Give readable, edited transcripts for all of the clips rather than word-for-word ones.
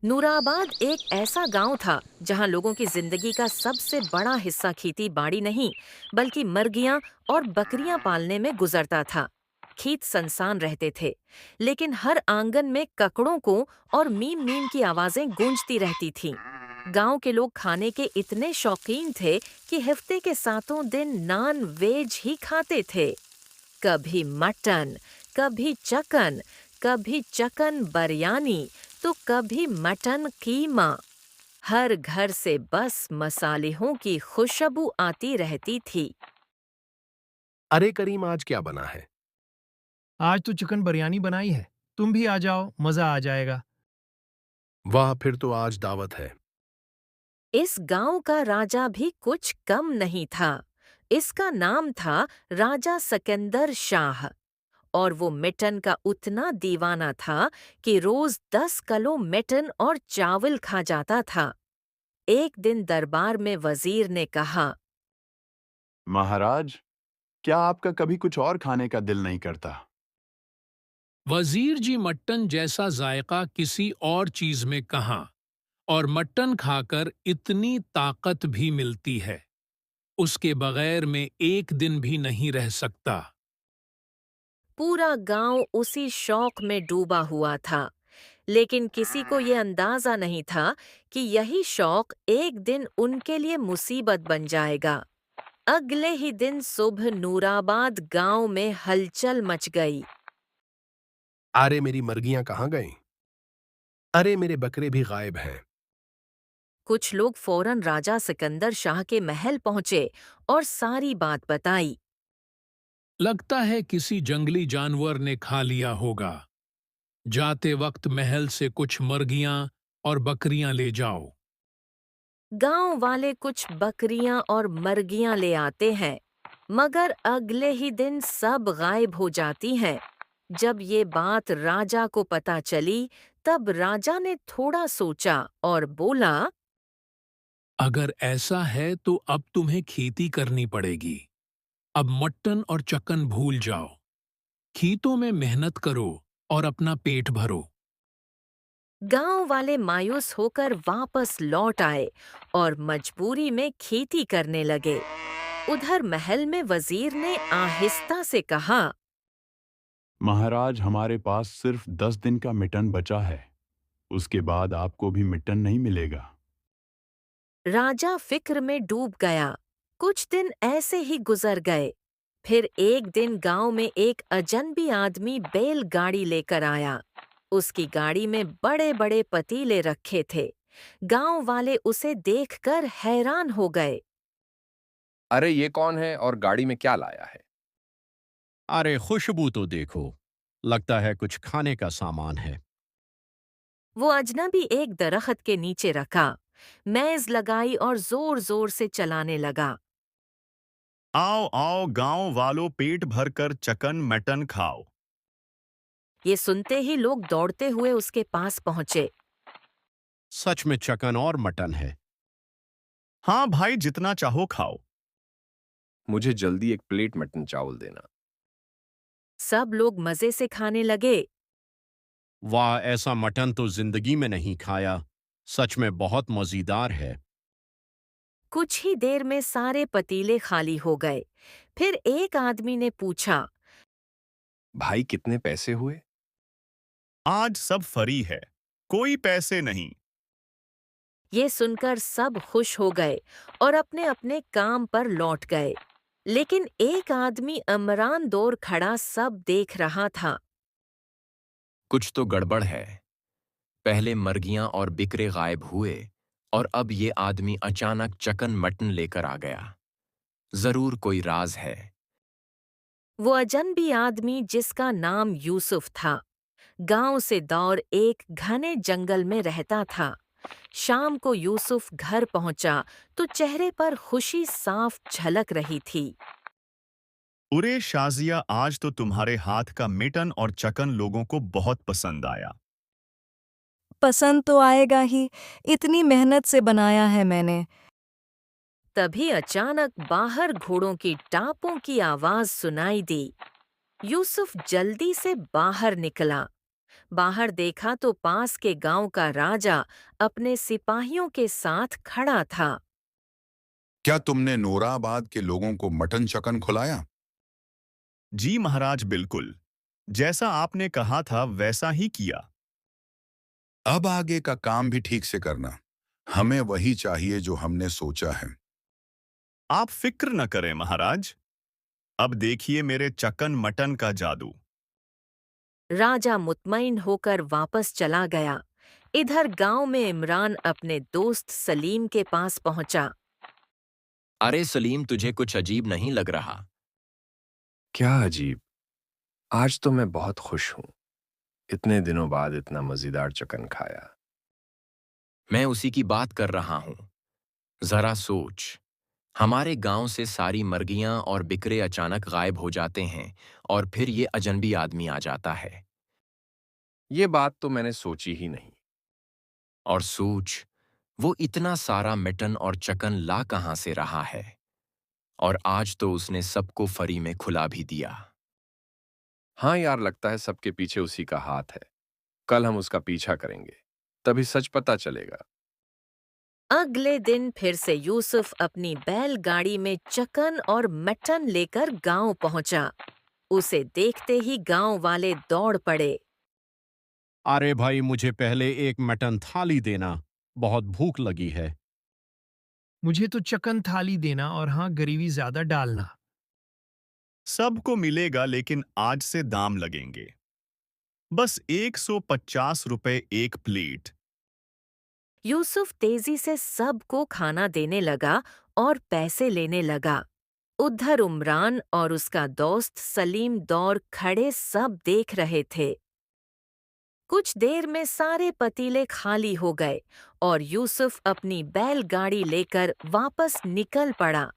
नूराबाद एक ऐसा गांव था जहां लोगों की जिंदगी का सबसे बड़ा हिस्सा खेती बाड़ी नहीं बल्कि मुर्गियां और बकरियां पालने में गुजरता था। खेत सुनसान रहते थे, लेकिन हर आंगन में ककड़ों को और मीम मीम की आवाजें गूंजती रहती थीं। गांव के लोग खाने के इतने शौकीन थे कि हफ्ते के सातों दिन नॉन वेज ही खाते थे। कभी मटन, कभी चकन, कभी चकन बिरयानी, तो कभी मटन कीमा। हर घर से बस मसालेहों की खुशबू आती रहती थी। अरे करीम, आज क्या बना है? आज तो चिकन बिरयानी बनाई है। तुम भी आ जाओ, मजा आ जाएगा। वाह, फिर तो आज दावत है। इस गांव का राजा भी कुछ कम नहीं था। इसका नाम था राजा सिकंदर शाह। और वो मिटन का उतना दीवाना था कि रोज 10 किलो मिटन और चावल खा जाता था। एक दिन दरबार में वजीर ने कहा, महाराज, क्या आपका कभी कुछ और खाने का दिल नहीं करता? वजीर जी, मट्टन जैसा जायका किसी और चीज में कहाँ। और मट्टन खाकर इतनी ताकत भी मिलती है, उसके बगैर में एक दिन भी नहीं रह सकता। पूरा गांव उसी शौक में डूबा हुआ था, लेकिन किसी को ये अंदाजा नहीं था कि यही शौक एक दिन उनके लिए मुसीबत बन जाएगा। अगले ही दिन सुबह नूराबाद गांव में हलचल मच गई। अरे मेरी मुर्गियां कहाँ गईं? अरे मेरे बकरे भी गायब हैं। कुछ लोग फौरन राजा सिकंदर शाह के महल पहुंचे और सारी बात बताई। लगता है किसी जंगली जानवर ने खा लिया होगा। जाते वक्त महल से कुछ मुर्गियां और बकरियां ले जाओ। गांव वाले कुछ बकरियां और मुर्गियां ले आते हैं, मगर अगले ही दिन सब गायब हो जाती हैं। जब ये बात राजा को पता चली, तब राजा ने थोड़ा सोचा और बोला, अगर ऐसा है तो अब तुम्हें खेती करनी पड़ेगी। अब मट्टन और चकन भूल जाओ। खेतों में मेहनत करो और अपना पेट भरो। गांव वाले मायूस होकर वापस लौट आए और मजबूरी में खेती करने लगे। उधर महल में वजीर ने आहिस्ता से कहा, महाराज, हमारे पास सिर्फ 10 दिन का मिटन बचा है। उसके बाद आपको भी मिटन नहीं मिलेगा। राजा फिक्र में डूब गया। कुछ दिन ऐसे ही गुजर गए। फिर एक दिन गांव में एक अजनबी आदमी बैलगाड़ी लेकर आया। उसकी गाड़ी में बड़े बड़े पतीले रखे थे। गांव वाले उसे देखकर हैरान हो गए। अरे ये कौन है और गाड़ी में क्या लाया है? अरे खुशबू तो देखो, लगता है कुछ खाने का सामान है। वो अजनबी एक दरख्त के नीचे रखा, मेज लगाई और जोर जोर से चलाने लगा। आओ आओ गांव वालों, पेट भर कर चकन मटन खाओ। ये सुनते ही लोग दौड़ते हुए उसके पास पहुंचे। सच में चकन और मटन है। हाँ भाई, जितना चाहो खाओ। मुझे जल्दी एक प्लेट मटन चावल देना। सब लोग मजे से खाने लगे। वाह, ऐसा मटन तो जिंदगी में नहीं खाया। सच में बहुत मजेदार है। कुछ ही देर में सारे पतीले खाली हो गए। फिर एक आदमी ने पूछा, भाई कितने पैसे हुए? आज सब फ्री है, कोई पैसे नहीं। ये सुनकर सब खुश हो गए और अपने अपने काम पर लौट गए। लेकिन एक आदमी अमरान दौर खड़ा सब देख रहा था। कुछ तो गड़बड़ है। पहले मर्गियां और बिकरे गायब हुए और अब ये आदमी अचानक चकन मटन लेकर आ गया। जरूर कोई राज है। वो अजनबी आदमी, जिसका नाम यूसुफ था, गांव से दूर एक घने जंगल में रहता था। शाम को यूसुफ घर पहुंचा तो चेहरे पर खुशी साफ झलक रही थी। उरे शाजिया, आज तो तुम्हारे हाथ का मिटन और चकन लोगों को बहुत पसंद आया। पसंद तो आएगा ही, इतनी मेहनत से बनाया है मैंने। तभी अचानक बाहर घोड़ों की टापों की आवाज सुनाई दी। यूसुफ जल्दी से बाहर निकला। बाहर देखा तो पास के गांव का राजा अपने सिपाहियों के साथ खड़ा था। क्या तुमने नूराबाद के लोगों को मटन चकन खिलाया? जी महाराज, बिल्कुल। जैसा आपने कहा था वैसा ही किया। अब आगे का काम भी ठीक से करना। हमें वही चाहिए जो हमने सोचा है। आप फिक्र न करें महाराज। अब देखिए मेरे चकन मटन का जादू। राजा मुतमईन होकर वापस चला गया। इधर गांव में इमरान अपने दोस्त सलीम के पास पहुंचा। अरे सलीम, तुझे कुछ अजीब नहीं लग रहा? क्या अजीब? आज तो मैं बहुत खुश हूं। इतने दिनों बाद इतना मजेदार चिकन खाया। मैं उसी की बात कर रहा हूं। जरा सोच, हमारे गांव से सारी मर्गियां और बिकरे अचानक गायब हो जाते हैं और फिर ये अजनबी आदमी आ जाता है। ये बात तो मैंने सोची ही नहीं। और सोच, वो इतना सारा मटन और चकन ला कहां से रहा है? और आज तो उसने सबको फरी में खुला भी दिया। हाँ यार, लगता है सबके पीछे उसी का हाथ है। कल हम उसका पीछा करेंगे, तभी सच पता चलेगा। अगले दिन फिर से यूसुफ अपनी बैलगाड़ी में चकन और मटन लेकर गांव पहुंचा। उसे देखते ही गांव वाले दौड़ पड़े। अरे भाई, मुझे पहले एक मटन थाली देना, बहुत भूख लगी है। मुझे तो चिकन थाली देना और हाँ, ग्रेवी ज्यादा डालना। सबको मिलेगा, लेकिन आज से दाम लगेंगे। बस 150 रुपए एक प्लेट। यूसुफ तेजी से सबको खाना देने लगा और पैसे लेने लगा। उधर उमरान और उसका दोस्त सलीम दौर खड़े सब देख रहे थे। कुछ देर में सारे पतीले खाली हो गए और यूसुफ अपनी बैलगाड़ी लेकर वापस निकल पड़ा।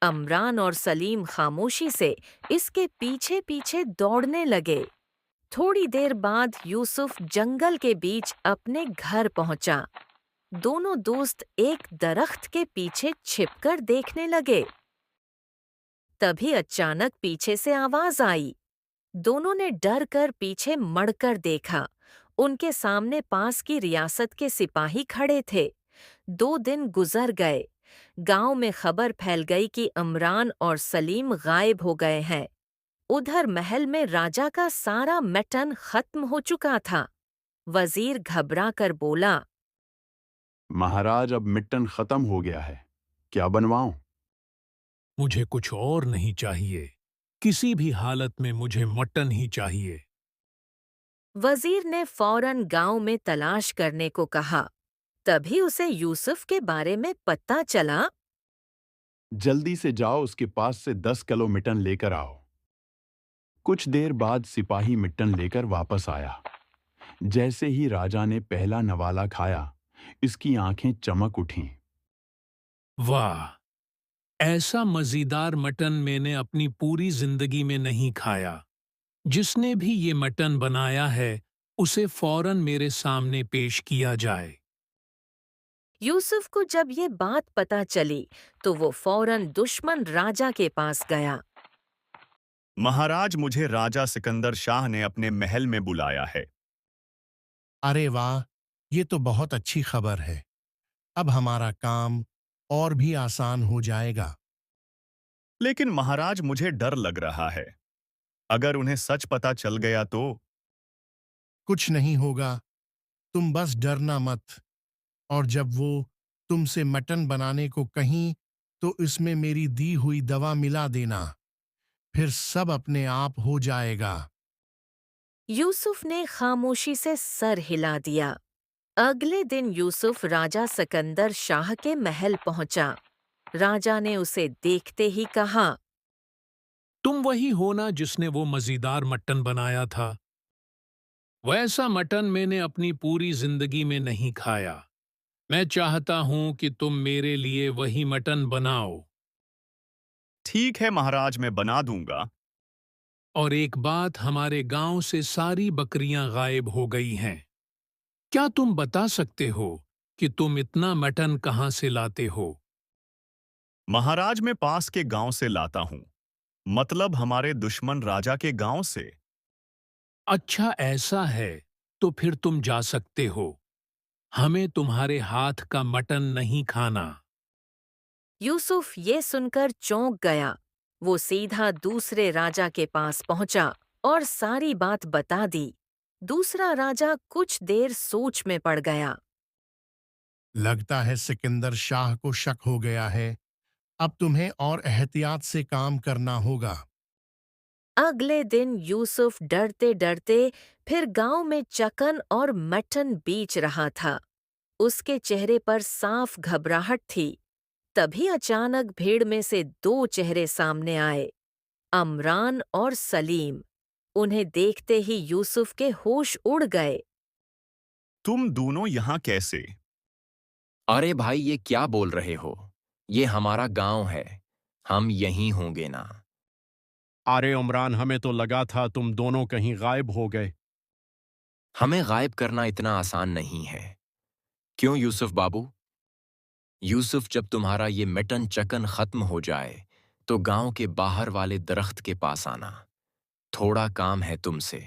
अमरान और सलीम खामोशी से इसके पीछे पीछे दौड़ने लगे। थोड़ी देर बाद यूसुफ जंगल के बीच अपने घर पहुंचा। दोनों दोस्त एक दरख्त के पीछे छिपकर देखने लगे। तभी अचानक पीछे से आवाज आई। दोनों ने डर कर पीछे मड़कर देखा। उनके सामने पास की रियासत के सिपाही खड़े थे। 2 दिन गुजर गए। गांव में खबर फैल गई कि इमरान और सलीम गायब हो गए हैं। उधर महल में राजा का सारा मटन खत्म हो चुका था। वजीर घबरा कर बोला, महाराज, अब मिट्टन खत्म हो गया है, क्या बनवाऊं? मुझे कुछ और नहीं चाहिए। किसी भी हालत में मुझे मटन ही चाहिए। वजीर ने फौरन गांव में तलाश करने को कहा। तभी उसे यूसुफ के बारे में पता चला। जल्दी से जाओ, उसके पास से 10 किलो मिटन लेकर आओ। कुछ देर बाद सिपाही मिट्टन लेकर वापस आया। जैसे ही राजा ने पहला नवाला खाया, इसकी आंखें चमक उठीं। वाह, ऐसा मजेदार मटन मैंने अपनी पूरी जिंदगी में नहीं खाया। जिसने भी ये मटन बनाया है, उसे फौरन मेरे सामने पेश किया जाए। यूसुफ को जब ये बात पता चली तो वो फौरन दुश्मन राजा के पास गया। महाराज, मुझे राजा सिकंदर शाह ने अपने महल में बुलाया है। अरे वाह, ये तो बहुत अच्छी खबर है। अब हमारा काम और भी आसान हो जाएगा। लेकिन महाराज, मुझे डर लग रहा है। अगर उन्हें सच पता चल गया तो? कुछ नहीं होगा, तुम बस डरना मत। और जब वो तुमसे मटन बनाने को कहीं तो इसमें मेरी दी हुई दवा मिला देना, फिर सब अपने आप हो जाएगा। यूसुफ ने खामोशी से सर हिला दिया। अगले दिन यूसुफ राजा सिकंदर शाह के महल पहुंचा। राजा ने उसे देखते ही कहा, तुम वही हो ना जिसने वो मजेदार मटन बनाया था? वैसा मटन मैंने अपनी पूरी जिंदगी में नहीं खाया। मैं चाहता हूं कि तुम मेरे लिए वही मटन बनाओ। ठीक है महाराज, मैं बना दूंगा। और एक बात, हमारे गांव से सारी बकरियां गायब हो गई हैं। क्या तुम बता सकते हो कि तुम इतना मटन कहां से लाते हो? महाराज, मैं पास के गांव से लाता हूं। मतलब हमारे दुश्मन राजा के गांव से। अच्छा, ऐसा है। तो फिर तुम जा सकते हो। हमें तुम्हारे हाथ का मटन नहीं खाना। यूसुफ ये सुनकर चौंक गया। वो सीधा दूसरे राजा के पास पहुंचा और सारी बात बता दी। दूसरा राजा कुछ देर सोच में पड़ गया। लगता है सिकंदर शाह को शक हो गया है। अब तुम्हें और एहतियात से काम करना होगा। अगले दिन यूसुफ डरते डरते फिर गांव में चकन और मटन बेच रहा था। उसके चेहरे पर साफ घबराहट थी। तभी अचानक भीड़ में से दो चेहरे सामने आए, अमरान और सलीम। उन्हें देखते ही यूसुफ के होश उड़ गए। तुम दोनों यहाँ कैसे? अरे भाई, ये क्या बोल रहे हो? ये हमारा गांव है, हम यहीं होंगे ना। अरे उमरान, हमें तो लगा था तुम दोनों कहीं गायब हो गए। हमें गायब करना इतना आसान नहीं है। क्यों यूसुफ बाबू? यूसुफ, जब तुम्हारा ये मटन चकन खत्म हो जाए तो गांव के बाहर वाले दरख्त के पास आना। थोड़ा काम है तुमसे।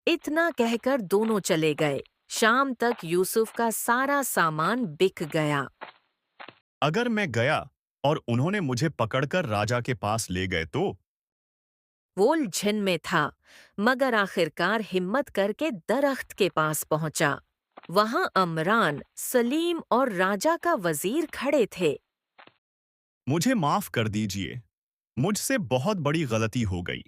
इतना कहकर दोनों चले गए। शाम तक यूसुफ का सारा सामान बिक गया। अगर मैं गया और उन्होंने मुझे पकड़कर राजा के पास ले गए तो? वो उलझन में था, मगर आखिरकार हिम्मत करके दरख्त के पास पहुंचा। वहां अमरान, सलीम और राजा का वजीर खड़े थे। मुझे माफ कर दीजिए, मुझसे बहुत बड़ी गलती हो गई।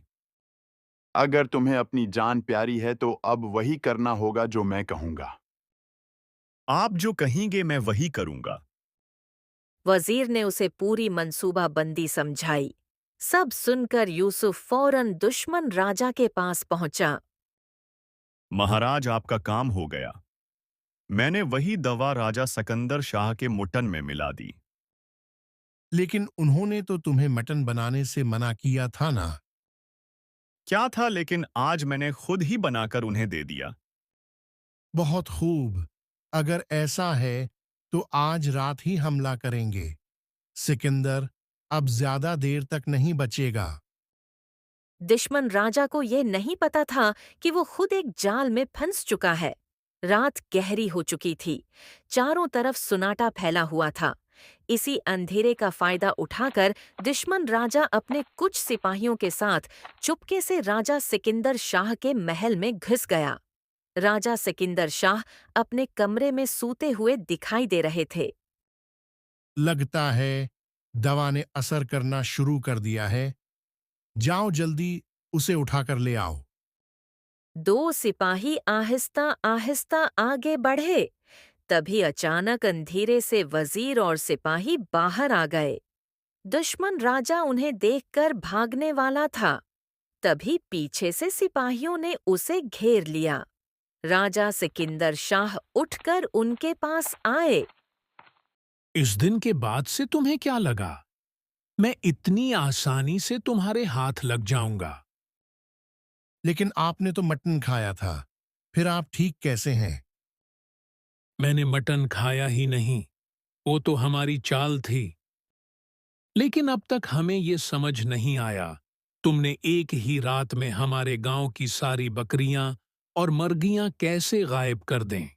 अगर तुम्हें अपनी जान प्यारी है तो अब वही करना होगा जो मैं कहूंगा। आप जो कहेंगे मैं वही करूंगा। वजीर ने उसे पूरी मंसूबाबंदी समझाई। सब सुनकर यूसुफ फौरन दुश्मन राजा के पास पहुंचा। महाराज, आपका काम हो गया। मैंने वही दवा राजा सिकंदर शाह के मुटन में मिला दी। लेकिन उन्होंने तो तुम्हें मटन बनाने से मना किया था ना? क्या था, लेकिन आज मैंने खुद ही बनाकर उन्हें दे दिया। बहुत खूब। अगर ऐसा है तो आज रात ही हमला करेंगे। सिकंदर अब ज्यादा देर तक नहीं बचेगा। दुश्मन राजा को ये नहीं पता था कि वो खुद एक जाल में फंस चुका है। रात गहरी हो चुकी थी। चारों तरफ सुनाटा फैला हुआ था। इसी अंधेरे का फायदा उठाकर दुश्मन राजा अपने कुछ सिपाहियों के साथ चुपके से राजा सिकंदर शाह के महल में घुस गया। राजा सिकंदर शाह अपने कमरे में सूते हुए दिखाई दे रहे थे। लगता है दवा ने असर करना शुरू कर दिया है। जाओ जल्दी उसे उठाकर ले आओ। दो सिपाही आहिस्ता आहिस्ता आगे बढ़े। तभी अचानक अंधेरे से वजीर और सिपाही बाहर आ गए। दुश्मन राजा उन्हें देखकर भागने वाला था। तभी पीछे से सिपाहियों ने उसे घेर लिया। राजा सिकंदर शाह उठकर उनके पास आए। इस दिन के बाद से तुम्हें क्या लगा? मैं इतनी आसानी से तुम्हारे हाथ लग जाऊंगा? लेकिन आपने तो मटन खाया था, फिर आप ठीक कैसे हैं? मैंने मटन खाया ही नहीं, वो तो हमारी चाल थी। लेकिन अब तक हमें ये समझ नहीं आया, तुमने एक ही रात में हमारे गांव की सारी बकरियां और मर्गियां कैसे गायब कर दें।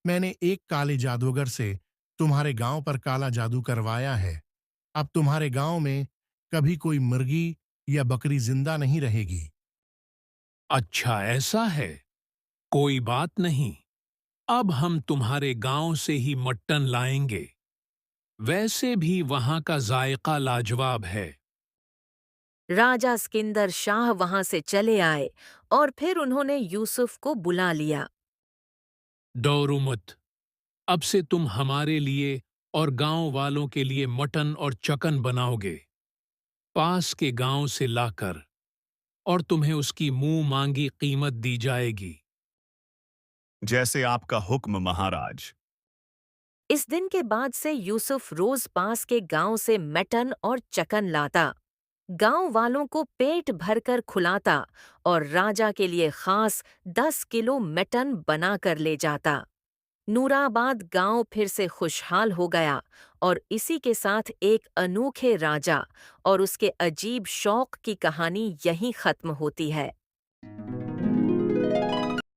मैंने एक काले जादूगर से तुम्हारे गांव पर काला जादू करवाया है। अब तुम्हारे गांव में कभी कोई मुर्गी या बकरी जिंदा नहीं रहेगी। अच्छा, ऐसा है? कोई बात नहीं, अब हम तुम्हारे गांव से ही मटन लाएंगे। वैसे भी वहां का जायका लाजवाब है। राजा सिकंदर शाह वहां से चले आए और फिर उन्होंने यूसुफ को बुला लिया। डरो मत, अब से तुम हमारे लिए और गांव वालों के लिए मटन और चकन बनाओगे, पास के गांव से लाकर, और तुम्हें उसकी मुंह मांगी कीमत दी जाएगी। जैसे आपका हुक्म महाराज। इस दिन के बाद से यूसुफ रोज पास के गांव से मटन और चकन लाता, गांव वालों को पेट भरकर खुलाता और राजा के लिए खास 10 किलो मटन बनाकर ले जाता। नूराबाद गांव फिर से खुशहाल हो गया और इसी के साथ एक अनोखे राजा और उसके अजीब शौक की कहानी यहीं खत्म होती है।